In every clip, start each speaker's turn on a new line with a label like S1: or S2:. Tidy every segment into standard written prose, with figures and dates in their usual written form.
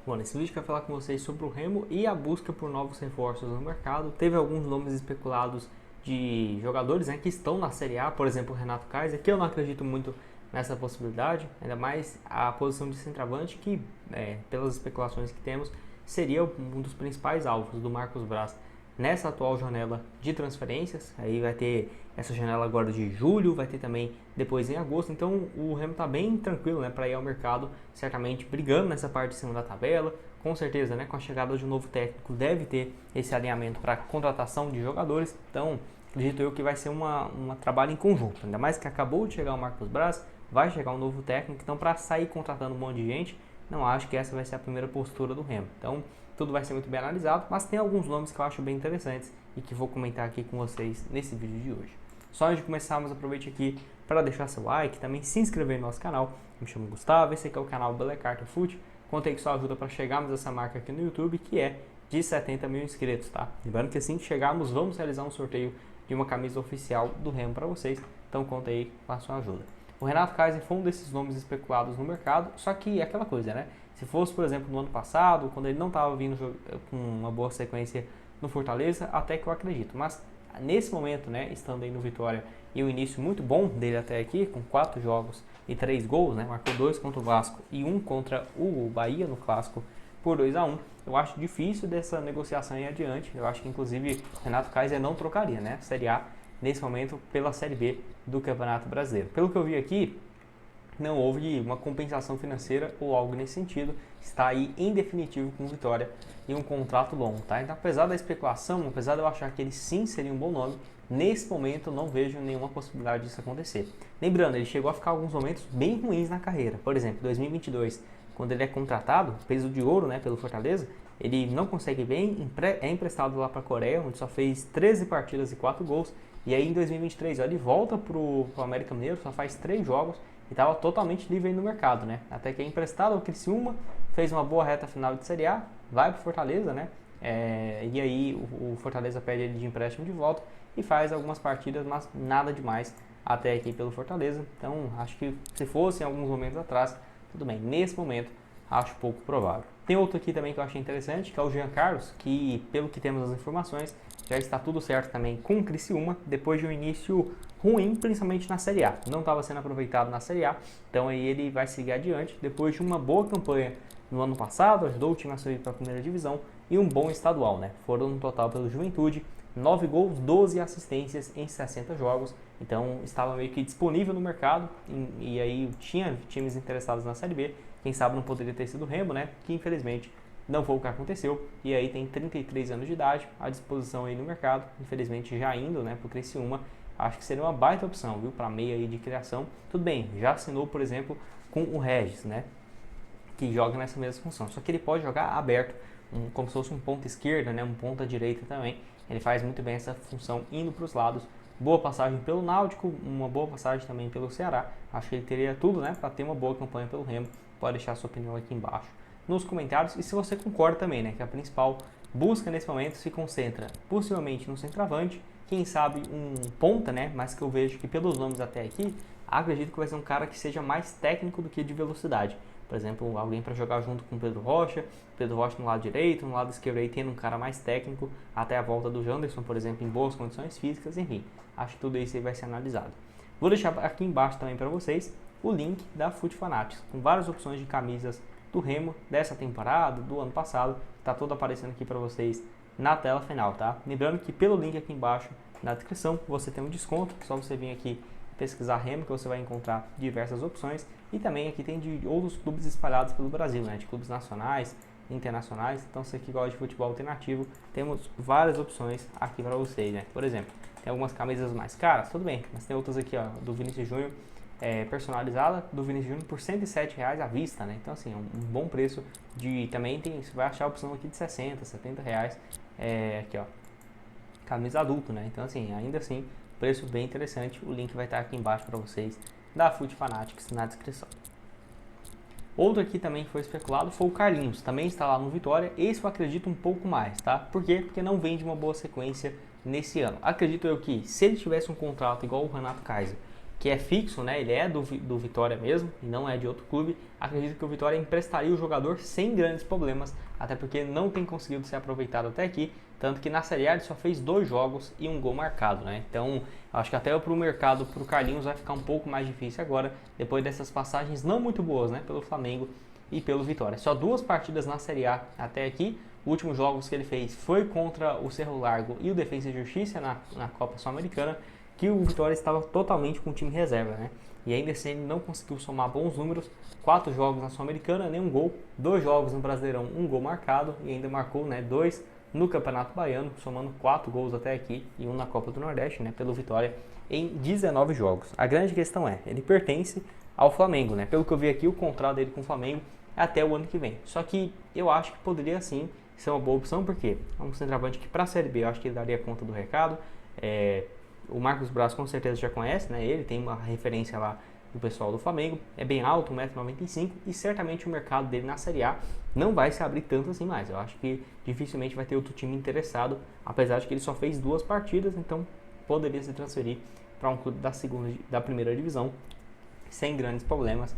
S1: Bom, nesse vídeo eu quero falar com vocês sobre o Remo e a busca por novos reforços no mercado. Teve alguns nomes especulados de jogadores, né, que estão na Série A, por exemplo, o Renato Kaiser, que eu não acredito muito nessa possibilidade, ainda mais a posição de centroavante, que, pelas especulações que temos, seria um dos principais alvos do Marcos Braz nessa atual janela de transferências. Aí vai ter essa janela agora de julho, vai ter também depois em agosto. Então o Remo está bem tranquilo, né, para ir ao mercado, certamente brigando nessa parte de cima da tabela. Com certeza, né, com a chegada de um novo técnico, deve ter esse alinhamento para contratação de jogadores. Então acredito eu que vai ser um trabalho em conjunto. Ainda mais que acabou de chegar o Marcos Braz, vai chegar um novo técnico. Então, para sair contratando um monte de gente, não acho que essa vai ser a primeira postura do Remo. Então tudo vai ser muito bem analisado, mas tem alguns nomes que eu acho bem interessantes e que vou comentar aqui com vocês nesse vídeo de hoje. Só antes de começarmos, aproveite aqui para deixar seu like, também se inscrever no nosso canal. Me chamo Gustavo, esse aqui é o canal Belecarta Foot. Contei com sua ajuda para chegarmos a essa marca aqui no YouTube, que é de 70 mil inscritos, tá? Lembrando que assim que chegarmos, vamos realizar um sorteio de uma camisa oficial do Remo para vocês, então conta aí com a sua ajuda. O Renato Kaiser foi um desses nomes especulados no mercado, só que é aquela coisa, né? Se fosse, por exemplo, no ano passado, quando ele não estava vindo com uma boa sequência no Fortaleza, até que eu acredito. Mas nesse momento, né, estando aí no Vitória e o início muito bom dele até aqui, com 4 jogos e 3 gols, né, marcou 2 contra o Vasco e 1 contra o Bahia no Clássico por 2-1, eu acho difícil dessa negociação ir adiante. Eu acho que inclusive Renato Kaiser não trocaria, né, Série A nesse momento pela Série B do Campeonato Brasileiro. Pelo que eu vi aqui, não houve uma compensação financeira ou algo nesse sentido, está aí em definitivo com Vitória e um contrato longo, tá? Então, apesar da especulação, apesar de eu achar que ele sim seria um bom nome, nesse momento eu não vejo nenhuma possibilidade disso acontecer. Lembrando, ele chegou a ficar alguns momentos bem ruins na carreira, por exemplo, 2022, quando ele é contratado, peso de ouro, né, pelo Fortaleza, ele não consegue bem, é emprestado lá para a Coreia, onde só fez 13 partidas e 4 gols, e aí em 2023 ele volta para o América Mineiro, só faz 3 jogos, e estava totalmente livre aí no mercado, né? Até que é emprestado ao Criciúma, fez uma boa reta final de Série A, vai para o Fortaleza, né? E aí o Fortaleza pede ele de empréstimo de volta e faz algumas partidas, mas nada demais até aqui pelo Fortaleza. Então acho que se fosse em alguns momentos atrás, tudo bem. Nesse momento acho pouco provável. Tem outro aqui também que eu achei interessante, que é o Jean Carlos, que pelo que temos as informações, já está tudo certo também com o Criciúma, depois de um início ruim, principalmente na Série A. Não estava sendo aproveitado na Série A, então aí ele vai seguir adiante, depois de uma boa campanha no ano passado, ajudou o time a subir para a primeira divisão, e um bom estadual, né? Foram no total pelo Juventude, 9 gols, 12 assistências em 60 jogos, então estava meio que disponível no mercado, e aí tinha times interessados na Série B, quem sabe não poderia ter sido o Remo, né? Que infelizmente não foi o que aconteceu, e aí tem 33 anos de idade, à disposição aí no mercado, infelizmente já indo, né, para o Criciúma, acho que seria uma baita opção, viu, para meia aí de criação. Tudo bem, já assinou, por exemplo, com o Regis, né, que joga nessa mesma função, só que ele pode jogar aberto, como se fosse um ponta esquerda, né, um ponta direita também, ele faz muito bem essa função indo para os lados. Boa passagem pelo Náutico, uma boa passagem também pelo Ceará, acho que ele teria tudo, né, para ter uma boa campanha pelo Remo. Pode deixar sua opinião aqui embaixo nos comentários, e se você concorda também, né, que a principal busca nesse momento se concentra possivelmente no centroavante, quem sabe um ponta, né, mas que eu vejo que pelos nomes até aqui, acredito que vai ser um cara que seja mais técnico do que de velocidade. Por exemplo, alguém para jogar junto com o Pedro Rocha no lado direito, no lado esquerdo aí tendo um cara mais técnico, até a volta do Janderson, por exemplo, em boas condições físicas, enfim, acho que tudo isso aí vai ser analisado. Vou deixar aqui embaixo também para vocês o link da Foot Fanatics, com várias opções de camisas do Remo dessa temporada, do ano passado, está tudo aparecendo aqui para vocês na tela final, tá? Lembrando que pelo link aqui embaixo na descrição você tem um desconto, só você vir aqui pesquisar Remo que você vai encontrar diversas opções, e também aqui tem de outros clubes espalhados pelo Brasil, né? De clubes nacionais, internacionais, então você que gosta de futebol alternativo, temos várias opções aqui para vocês, né? Por exemplo, tem algumas camisas mais caras, tudo bem, mas tem outras aqui, ó, do Vinícius Júnior, personalizada do Vinícius Júnior por R$107 à vista, né? Então assim, é um bom preço. Também você vai achar a opção aqui de 60, 70 reais, aqui ó, camisa adulto, né? Então assim, ainda assim, preço bem interessante. O link vai estar aqui embaixo para vocês da Foot Fanatics na descrição. Outro aqui também que foi especulado foi o Carlinhos, também está lá no Vitória. Esse eu acredito um pouco mais, tá? Por quê? Porque não vem de uma boa sequência nesse ano. Acredito eu que se ele tivesse um contrato igual o Renato Kaiser, que é fixo, né? Ele é do Vitória mesmo e não é de outro clube. Acredito que o Vitória emprestaria o jogador sem grandes problemas, até porque não tem conseguido ser aproveitado até aqui, tanto que na Série A ele só fez 2 jogos e um gol marcado, né? Então, acho que até para o mercado, para o Carlinhos, vai ficar um pouco mais difícil agora, depois dessas passagens não muito boas, né? Pelo Flamengo e pelo Vitória. Só 2 partidas na Série A até aqui. Os últimos jogos que ele fez foi contra o Cerro Largo e o Defensa e Justiça na Copa Sul-Americana, que o Vitória estava totalmente com o time reserva, né? E ainda assim ele não conseguiu somar bons números, 4 jogos na Sul-Americana, nenhum gol, 2 jogos no Brasileirão, um gol marcado e ainda marcou, né, 2 no Campeonato Baiano, somando 4 gols até aqui e um na Copa do Nordeste, né, pelo Vitória em 19 jogos. A grande questão é, ele pertence ao Flamengo, né? Pelo que eu vi aqui, o contrato dele com o Flamengo é até o ano que vem. Só que eu acho que poderia sim ser uma boa opção, porque é um centroavante que para a Série B eu acho que ele daria conta do recado. O Marcos Braz com certeza já conhece, né? Ele tem uma referência lá do pessoal do Flamengo, é bem alto, 1,95 m, e certamente o mercado dele na Série A não vai se abrir tanto assim mais. Eu acho que dificilmente vai ter outro time interessado, apesar de que ele só fez 2 partidas, então poderia se transferir para um clube da primeira divisão sem grandes problemas.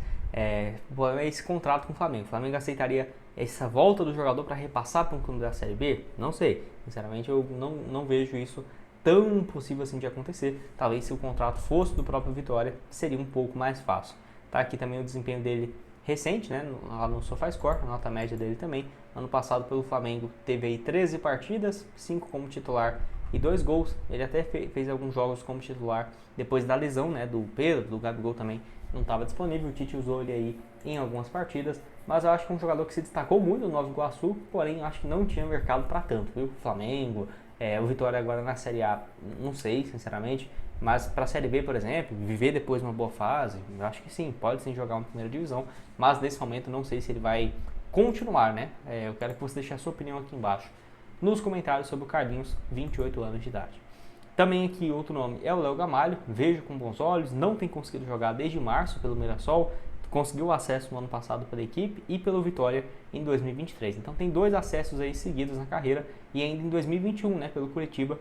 S1: Esse contrato com o Flamengo. O Flamengo aceitaria essa volta do jogador para repassar para um clube da Série B? Não sei. Sinceramente, eu não vejo isso tão possível assim de acontecer. Talvez se o contrato fosse do próprio Vitória, seria um pouco mais fácil. Tá aqui também o desempenho dele recente, né? Lá no SofaScore, a nota média dele também. Ano passado pelo Flamengo teve aí 13 partidas, 5 como titular e 2 gols. Ele até fez alguns jogos como titular depois da lesão, né, do Pedro, do Gabigol também não estava disponível. O Tite usou ele aí em algumas partidas, mas eu acho que é um jogador que se destacou muito no Nova Iguaçu, porém acho que não tinha mercado para tanto, viu? Flamengo, o Vitória agora na Série A, não sei, sinceramente, mas para a Série B, por exemplo, viver depois uma boa fase, eu acho que sim, pode sim jogar uma primeira divisão, mas nesse momento não sei se ele vai continuar, né? Eu quero que você deixe a sua opinião aqui embaixo nos comentários sobre o Carlinhos, 28 anos de idade. Também aqui outro nome é o Léo Gamalho, vejo com bons olhos, não tem conseguido jogar desde março pelo Mirassol, conseguiu acesso no ano passado pela equipe e pelo Vitória em 2023. Então tem 2 acessos aí seguidos na carreira e ainda em 2021, né, pelo Curitiba,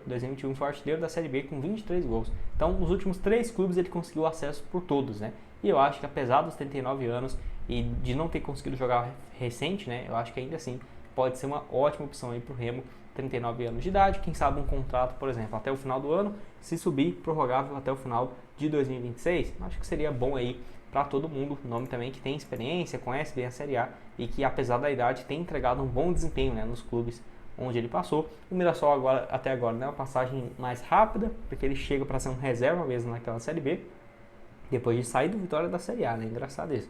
S1: 2021 foi artilheiro da Série B com 23 gols. Então nos últimos 3 clubes ele conseguiu acesso por todos, né? E eu acho que apesar dos 39 anos e de não ter conseguido jogar recente, né, eu acho que ainda assim pode ser uma ótima opção aí pro Remo. 39 anos de idade, quem sabe um contrato, por exemplo, até o final do ano, se subir, prorrogável até o final de 2026, acho que seria bom aí para todo mundo, um nome também que tem experiência, conhece bem a Série A e que apesar da idade tem entregado um bom desempenho, né, nos clubes onde ele passou. O Mirassol até agora é uma passagem mais rápida, porque ele chega para ser um reserva mesmo naquela Série B, depois de sair do Vitória da Série A, né, engraçado isso.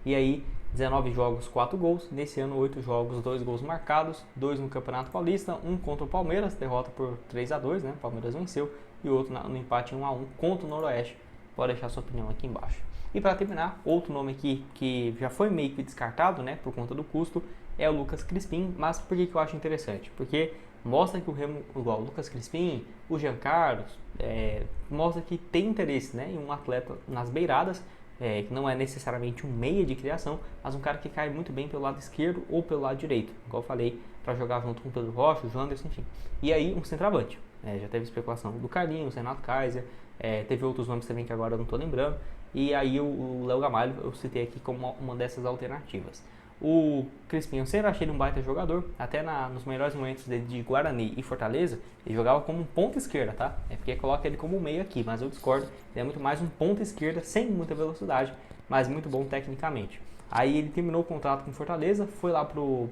S1: E aí, 19 jogos, 4 gols. Nesse ano, 8 jogos, 2 gols marcados. 2 no Campeonato Paulista, 1 contra o Palmeiras, derrota por 3-2, né? O Palmeiras venceu. E outro no empate 1-1 contra o Noroeste. Pode deixar sua opinião aqui embaixo. E para terminar, outro nome aqui que já foi meio que descartado, né? Por conta do custo, é o Lucas Crispim. Mas por que eu acho interessante? Porque mostra que o Remo, igual o Lucas Crispim, o Jean Carlos, mostra que tem interesse, né, em um atleta nas beiradas, que não é necessariamente um meia de criação, mas um cara que cai muito bem pelo lado esquerdo ou pelo lado direito, igual eu falei, para jogar junto com o Pedro Rocha, o Janderson, enfim. E aí um centroavante, já teve especulação do Carlinhos, Renato Kaiser, teve outros nomes também que agora eu não estou lembrando, e aí o Léo Gamalho eu citei aqui como uma dessas alternativas. O Crispim, eu sempre achei ele um baita jogador, até nos melhores momentos dele de Guarani e Fortaleza, ele jogava como um ponta esquerda, tá? É porque coloca ele como meio aqui, mas eu discordo, ele é muito mais um ponta esquerda, sem muita velocidade, mas muito bom tecnicamente. Aí ele terminou o contrato com Fortaleza, foi lá para um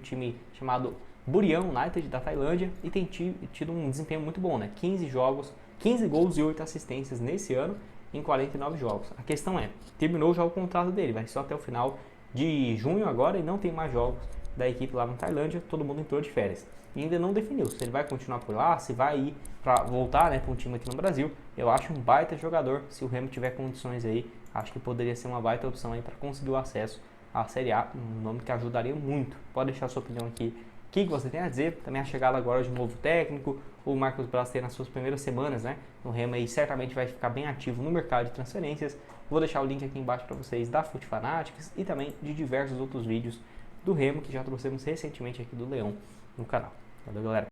S1: time chamado Buriram United da Tailândia e tem tido um desempenho muito bom, né? 15 jogos, 15 gols e 8 assistências nesse ano em 49 jogos. A questão é, terminou já o contrato dele, vai só até o final de junho agora e não tem mais jogos da equipe lá na Tailândia, todo mundo entrou de férias. E ainda não definiu se ele vai continuar por lá, se vai ir para voltar, né, para um time aqui no Brasil. Eu acho um baita jogador, se o Remo tiver condições aí, acho que poderia ser uma baita opção aí para conseguir o acesso à Série A, um nome que ajudaria muito. Pode deixar sua opinião aqui, o que você tem a dizer, também a chegada agora de um novo técnico, o Marcos Braz tem nas suas primeiras semanas, né, no Remo aí certamente vai ficar bem ativo no mercado de transferências. Vou deixar o link aqui embaixo para vocês da Fute Fanatics e também de diversos outros vídeos do Remo que já trouxemos recentemente aqui do Leão no canal. Valeu, galera!